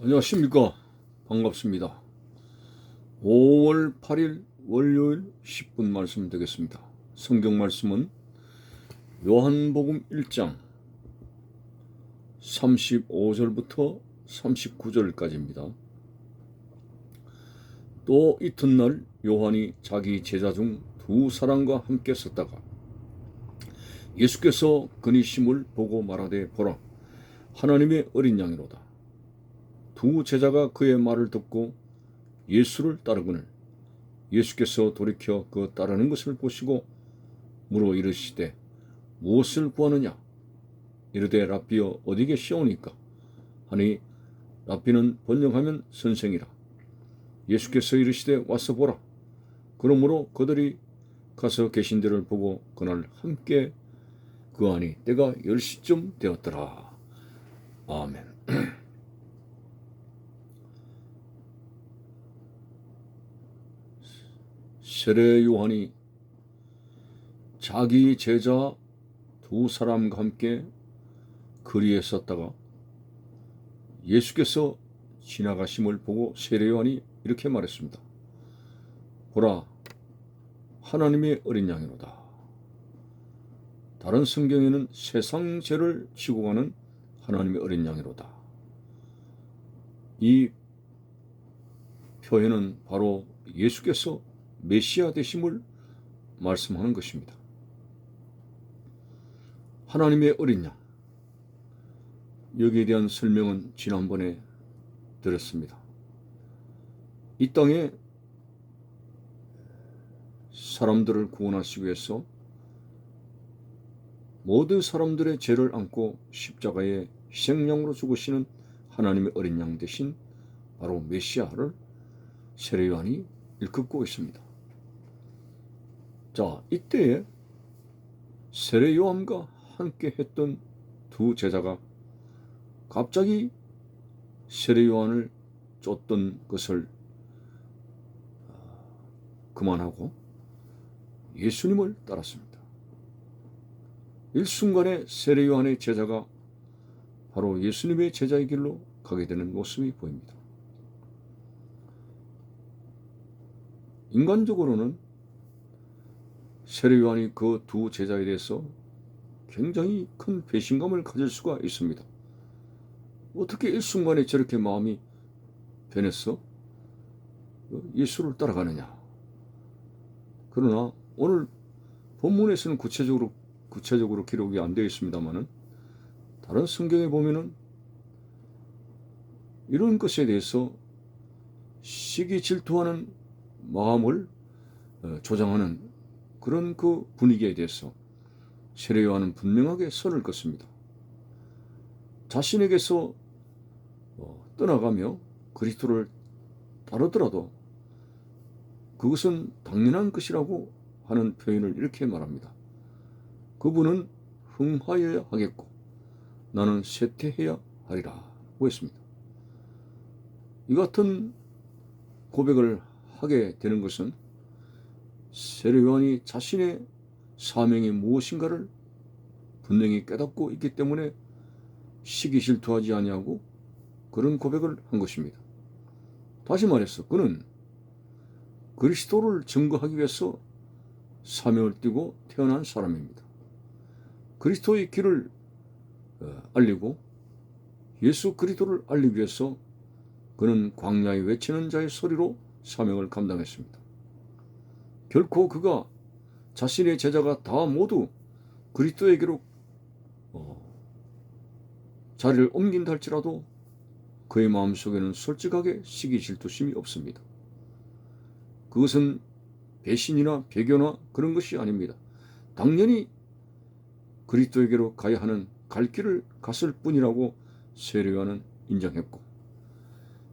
안녕하십니까. 반갑습니다. 5월 8일 월요일 10분 말씀 되겠습니다. 성경 말씀은 요한복음 1장 35절부터 39절까지입니다. 또 이튿날 요한이 자기 제자 중 두 사람과 함께 섰다가 예수께서 그니 심을 보고 말하되 보라 하나님의 어린 양이로다. 두 제자가 그의 말을 듣고 예수를 따르거늘 예수께서 돌이켜 그 따르는 것을 보시고 물어 이르시되 무엇을 구하느냐? 이르되 랍비여 어디 계시오니까? 하니 랍비는 번역하면 선생이라. 예수께서 이르시되 와서 보라. 그러므로 그들이 가서 계신 데를 보고 그날 함께 그하니 때가 10시쯤 되었더라. 아멘. 세례 요한이 자기 제자 두 사람과 함께 거리에 섰다가 예수께서 지나가심을 보고 세례 요한이 이렇게 말했습니다. 보라, 하나님의 어린 양이로다. 다른 성경에는 세상 죄를 지고 가는 하나님의 어린 양이로다. 이 표현은 바로 예수께서 메시아 되심을 말씀하는 것입니다. 하나님의 어린 양. 여기에 대한 설명은 지난번에 드렸습니다. 이 땅에 사람들을 구원하시기 위해서 모든 사람들의 죄를 안고 십자가에 희생양으로 죽으시는 하나님의 어린 양 대신 바로 메시아를 세례 요한이 일컫고 있습니다. 자, 이때에 세례 요한과 함께 했던 두 제자가 갑자기 세례 요한을 쫓던 것을 그만하고 예수님을 따랐습니다. 일순간에 세례 요한의 제자가 바로 예수님의 제자의 길로 가게 되는 모습이 보입니다. 인간적으로는 세례 요한이 그 두 제자에 대해서 굉장히 큰 배신감을 가질 수가 있습니다. 어떻게 일순간에 저렇게 마음이 변했어? 예수를 따라가느냐? 그러나 오늘 본문에서는 구체적으로 기록이 안 되어 있습니다만은 다른 성경에 보면은 이런 것에 대해서 시기 질투하는 마음을 조장하는 그런 그 분위기에 대해서 세례 요한은 분명하게 선을 긋습니다. 자신에게서 떠나가며 그리스도를 따르더라도 그것은 당연한 것이라고 하는 표현을 이렇게 말합니다. 그분은 흥하여야 하겠고 나는 쇠퇴해야 하리라고 했습니다. 이 같은 고백을 하게 되는 것은 세례 요한이 자신의 사명이 무엇인가를 분명히 깨닫고 있기 때문에 시기 질투하지 아니하고 그런 고백을 한 것입니다. 다시 말해서 그는 그리스도를 증거하기 위해서 사명을 띠고 태어난 사람입니다. 그리스도의 길을 알리고 예수 그리스도를 알리기 위해서 그는 광야에 외치는 자의 소리로 사명을 감당했습니다. 결코 그가 자신의 제자가 다 모두 그리스도에게로 자리를 옮긴다 할지라도 그의 마음속에는 솔직하게 시기 질투심이 없습니다. 그것은 배신이나 배교나 그런 것이 아닙니다. 당연히 그리스도에게로 가야 하는 갈 길을 갔을 뿐이라고 세례 요한은 인정했고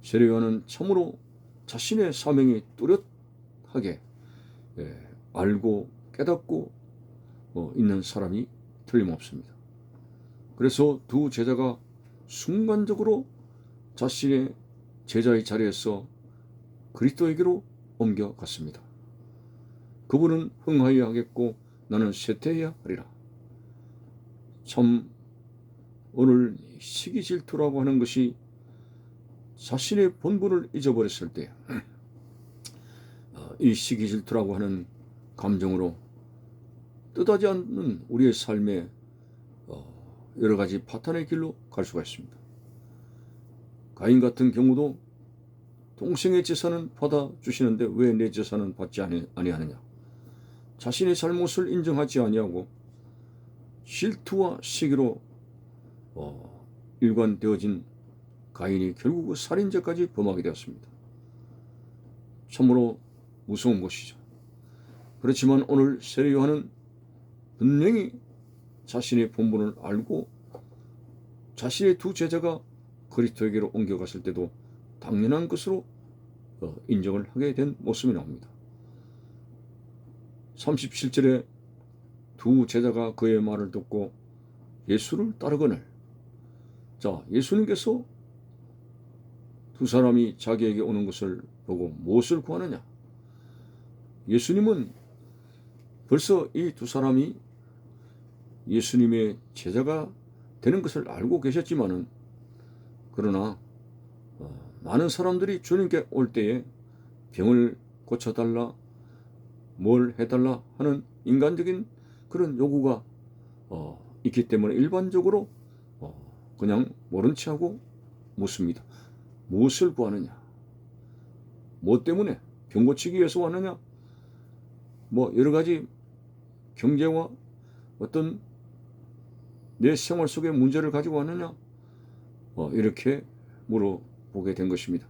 세례 요한은 참으로 자신의 사명이 뚜렷하게 알고 깨닫고 있는 사람이 틀림없습니다. 그래서 두 제자가 순간적으로 자신의 제자의 자리에서 그리스도에게로 옮겨갔습니다. 그분은 흥하여야 하겠고 나는 쇠퇴해야 하리라. 참 오늘 시기 질투라고 하는 것이 자신의 본분을 잊어버렸을 때 이 시기 질투라고 하는 감정으로 뜻하지 않는 우리의 삶에 여러 가지 파탄의 길로 갈 수가 있습니다. 가인 같은 경우도 동생의 재산은 받아주시는데 왜 내 재산은 받지 아니하느냐. 자신의 잘못을 인정하지 아니하고 질투와 시기로 일관되어진 가인이 결국 살인죄까지 범하게 되었습니다. 참으로 무서운 것이죠. 그렇지만 오늘 세례 요한은 분명히 자신의 본분을 알고 자신의 두 제자가 그리스도에게로 옮겨갔을 때도 당연한 것으로 인정을 하게 된 모습이 나옵니다. 37절에 두 제자가 그의 말을 듣고 예수를 따르거늘. 자, 예수님께서 두 사람이 자기에게 오는 것을 보고 무엇을 구하느냐? 예수님은 벌써 이 두 사람이 예수님의 제자가 되는 것을 알고 계셨지만은, 그러나 많은 사람들이 주님께 올 때에 병을 고쳐달라, 뭘 해달라 하는 인간적인 그런 요구가 있기 때문에 일반적으로 그냥 모른 체 하고 묻습니다. 무엇을 구하느냐? 뭐 때문에? 병 고치기 위해서 왔느냐? 뭐 여러 가지 경제와 어떤 내 생활 속의 문제를 가지고 왔느냐? 이렇게 물어보게 된 것입니다.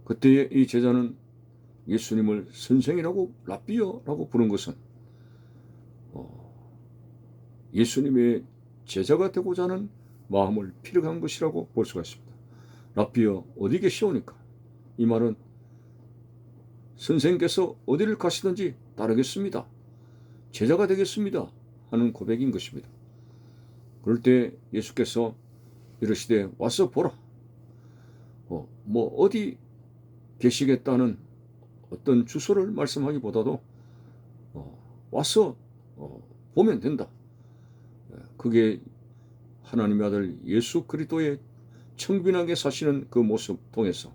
그때에 이 제자는 예수님을 선생이라고 라비어라고 부른 것은 예수님의 제자가 되고자 하는 마음을 피력한 것이라고 볼 수가 있습니다. 라비어 어디 계시오니까? 이 말은 선생님께서 어디를 가시든지 따르겠습니다. 제자가 되겠습니다. 하는 고백인 것입니다. 그럴 때 예수께서 이르시되 와서 보라. 뭐 어디 계시겠다는 어떤 주소를 말씀하기보다도 와서 보면 된다. 그게 하나님의 아들 예수 그리스도의 청빈하게 사시는 그 모습 통해서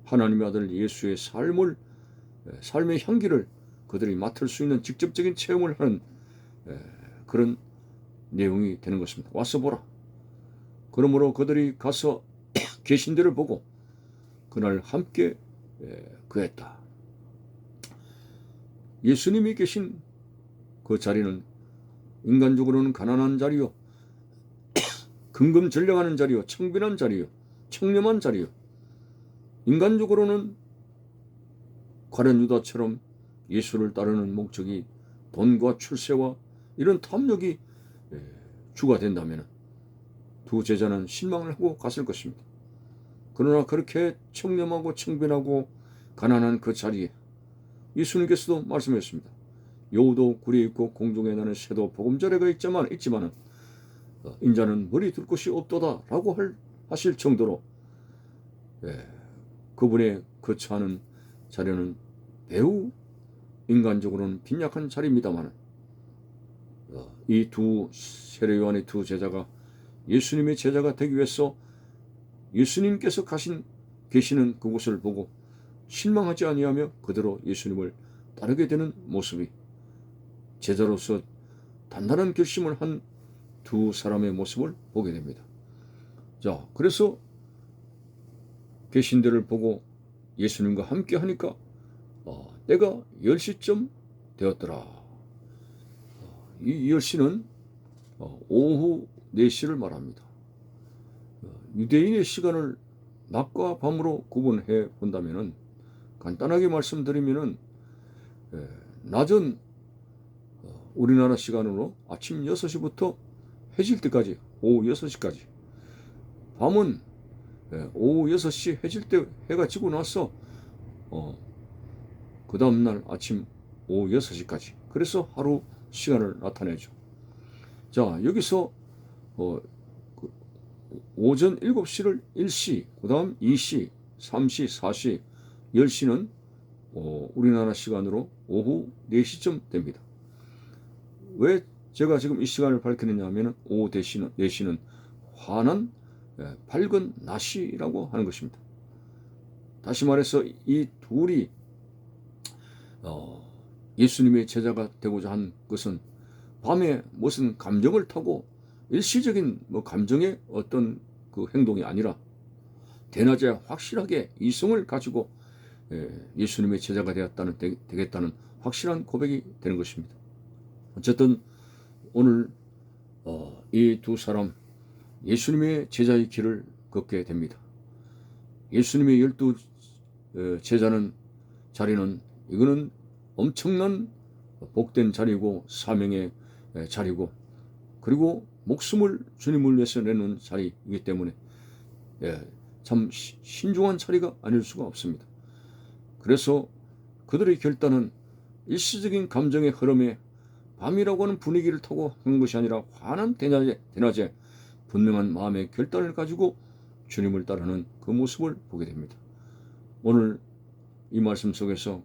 하나님의 아들 예수의 삶의 향기를 그들이 맡을 수 있는 직접적인 체험을 하는 그런 내용이 되는 것입니다. 와서 보라. 그러므로 그들이 가서 계신 데를 보고 그날 함께 그했다. 예수님이 계신 그 자리는 인간적으로는 가난한 자리요, 근검전력하는 자리요, 청빈한 자리요, 청렴한 자리요, 인간적으로는 가룟 유다처럼 예수를 따르는 목적이 돈과 출세와 이런 탐욕이 주가 된다면 두 제자는 실망을 하고 갔을 것입니다. 그러나 그렇게 청렴하고 청빈하고 가난한 그 자리에 예수님께서도 말씀하셨습니다. 여우도 굴에 있고 공중에 나는 새도 보금자리가 있지만은 인자는 머리 둘 곳이 없도다 라고 하실 정도로 그분의 거처하는 자리는 매우 인간적으로는 빈약한 자리입니다만 이 두 세례 요한의 두 제자가 예수님의 제자가 되기 위해서 예수님께서 계시는 그곳을 보고 실망하지 아니하며 그대로 예수님을 따르게 되는 모습이 제자로서 단단한 결심을 한 두 사람의 모습을 보게 됩니다. 자, 그래서 계신 데를 보고 예수님과 함께 하니까 때가 10시쯤 되었더라. 이 10시는 오후 4시를 말합니다. 유대인의 시간을 낮과 밤으로 구분해 본다면은 간단하게 말씀드리면은 낮은 우리나라 시간으로 아침 6시부터 해질 때까지 오후 6시까지, 밤은 오후 6시 해질 때 해가 지고 나서 그 다음날 아침 오후 6시까지, 그래서 하루 시간을 나타내죠. 자, 여기서 오전 7시를 1시, 그 다음 2시, 3시, 4시, 10시는 우리나라 시간으로 오후 4시쯤 됩니다. 왜 제가 지금 이 시간을 밝히느냐 하면 오후 4시는 환한 밝은 낫이라고 하는 것입니다. 다시 말해서 이 둘이 예수님의 제자가 되고자 한 것은 밤에 무슨 감정을 타고 일시적인 감정의 어떤 그 행동이 아니라 대낮에 확실하게 이성을 가지고 예수님의 제자가 되겠다는 확실한 고백이 되는 것입니다. 어쨌든 오늘 이 두 사람 예수님의 제자의 길을 걷게 됩니다. 예수님의 12 제자는 자리는 이거는 엄청난 복된 자리고 사명의 자리고 그리고 목숨을 주님을 위해서 내는 자리이기 때문에 참 신중한 자리가 아닐 수가 없습니다. 그래서 그들의 결단은 일시적인 감정의 흐름에 밤이라고 하는 분위기를 타고 하는 것이 아니라 환한 대낮에 분명한 마음의 결단을 가지고 주님을 따르는 그 모습을 보게 됩니다. 오늘 이 말씀 속에서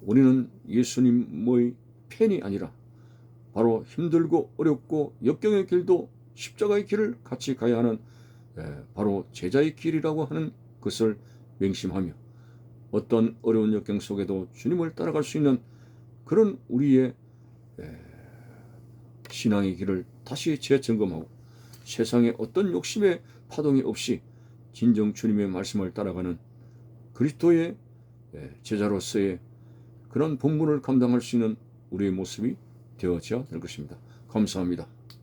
우리는 예수님의 팬이 아니라 바로 힘들고 어렵고 역경의 길도 십자가의 길을 같이 가야 하는 바로 제자의 길이라고 하는 것을 맹심하며 어떤 어려운 역경 속에도 주님을 따라갈 수 있는 그런 우리의 신앙의 길을 다시 재점검하고 세상에 어떤 욕심의 파동이 없이 진정 주님의 말씀을 따라가는 그리스도의 제자로서의 그런 본분을 감당할 수 있는 우리의 모습이 되어져야 될 것입니다. 감사합니다.